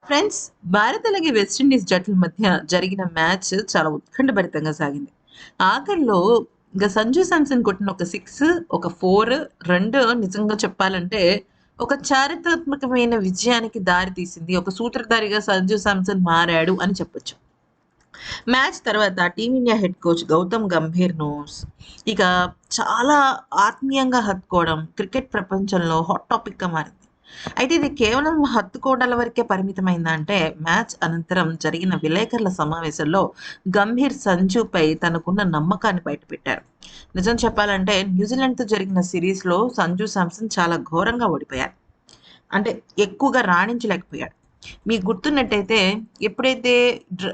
Friends, Bharat అలాగే West Indies జట్ల మధ్య జరిగిన మ్యాచ్ చాలా ఉత్కంఠభరితంగా సాగింది. ఆఖరిలో సంజు శాంసన్ కొట్టిన ఒక 6, ఒక 4 2 నిజంగా చెప్పాలంటే ఒక చారిత్రాత్మకమైన విజయానికి దారి తీసింది. ఒక సూత్రధారిగా సంజు శాంసన్ మారాడు అని చెప్పొచ్చు. మ్యాచ్ తర్వాత టీమిండియా హెడ్ కోచ్ గౌతమ్ గంభీర్‌ను ఇక చాలా ఆత్మీయంగా హత్తుకోవడం క్రికెట్ ప్రపంచంలో హాట్ టాపిక్‌గా మారింది. అయితే ఇది కేవలం హత్తుకోవడాల వరకే పరిమితమైందా అంటే, మ్యాచ్ అనంతరం జరిగిన విలేకరుల సమావేశంలో గంభీర్ సంజుపై తనకున్న నమ్మకాన్ని బయటపెట్టారు. నిజం చెప్పాలంటే న్యూజిలాండ్‌తో జరిగిన సిరీస్‌లో సంజు శాంసన్ చాలా ఘోరంగా ఓడిపోయారు. అంటే ఎక్కువగా రాణించలేకపోయాడు. మీకు గుర్తున్నట్టయితే ఎప్పుడైతే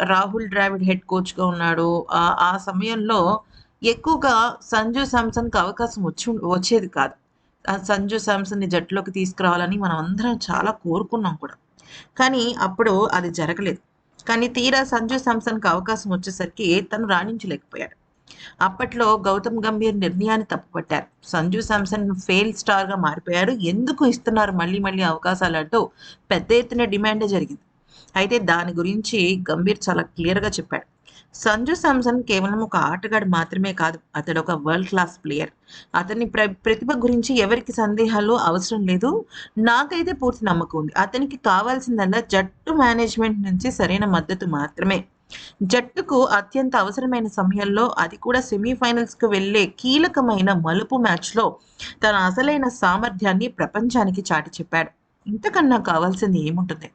రాహుల్ ద్రావిడ్ హెడ్ కోచ్‌గా ఉన్నాడో ఆ సమయంలో ఎక్కువగా సంజు శాంసన్‌కి అవకాశం వచ్చేది కాదు. సంజు శాంసన్‌ని జట్టులోకి తీసుకురావాలని మనం అందరం చాలా కోరుకున్నాం కూడా. కానీ అప్పుడు అది జరగలేదు. కానీ తీరా సంజు శాంసన్‌కి అవకాశం వచ్చేసరికి తను రాణించలేకపోయాడు. అప్పట్లో గౌతమ్ గంభీర్ నిర్ణయాన్ని తప్పుపట్టారు. సంజు శాంసన్ ఫెయిల్ స్టార్‌గా మారిపోయాడు. ఎందుకు ఇస్తున్నారు మళ్ళీ మళ్ళీ అవకాశాలంటూ పెద్ద ఎత్తున డిమాండే జరిగింది. అయితే దాని గురించి గంభీర్ చాలా క్లియర్‌గా చెప్పాడు. సంజు శాంసన్ కేవలం ఒక ఆటగాడు మాత్రమే కాదు. అతడొక వరల్డ్ క్లాస్ ప్లేయర్. అతని ప్రతిభ గురించి ఎవరికీ సందేహాలు అవసరం లేదు. నాకైతే పూర్తి నమ్మకం ఉంది. అతనికి కావాల్సిందల్లా జట్టు మేనేజ్‌మెంట్ నుంచి సరైన మద్దతు మాత్రమే. జట్టుకు అత్యంత అవసరమైన సమయంలో, అది కూడా సెమీఫైనల్స్‌కి వెళ్ళే కీలకమైన మలుపు మ్యాచ్‌లో తన అసలైన సామర్థ్యాన్ని ప్రపంచానికి చాటి చెప్పాడు. ఇంతకన్నా కావాల్సింది ఏముంటుంది?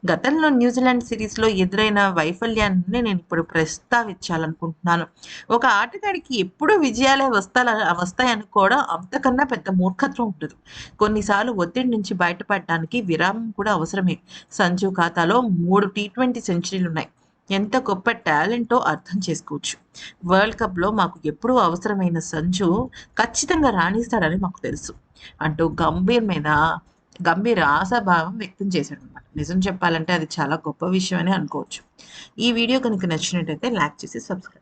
గతంలో న్యూజిలాండ్ సిరీస్‌లో ఎదురైన వైఫల్యాన్ని నేనిప్పుడు ప్రస్తావించాలనుకుంటున్నాను. ఒక ఆటగాడికి ఎప్పుడూ విజయాలే వస్తాయనుకోవడం అంతకన్నా పెద్ద మూర్ఖత్వం ఉండదు. కొన్నిసార్లు ఒత్తిడి నుంచి బయటపడడానికి విరామం కూడా అవసరమే. సంజు ఖాతాలో 3 టీ20 సెంచరీలున్నాయి. ఎంత గొప్ప టాలెంటో అర్థం చేసుకోవచ్చు. వరల్డ్ కప్‌లో మాకు ఎప్పుడూ అవసరమైన సంజు ఖచ్చితంగా రాణిస్తాడని మాకు తెలుసు. అంటూ గంభీర్ ఆశాభావం వ్యక్తం చేశాడనమాట. నిజం చెప్పాలంటే అది చాలా గొప్ప విషయం అని అనుకోవచ్చు. ఈ వీడియో కనుక నచ్చినట్టయితే లైక్ చేసి సబ్స్క్రైబ్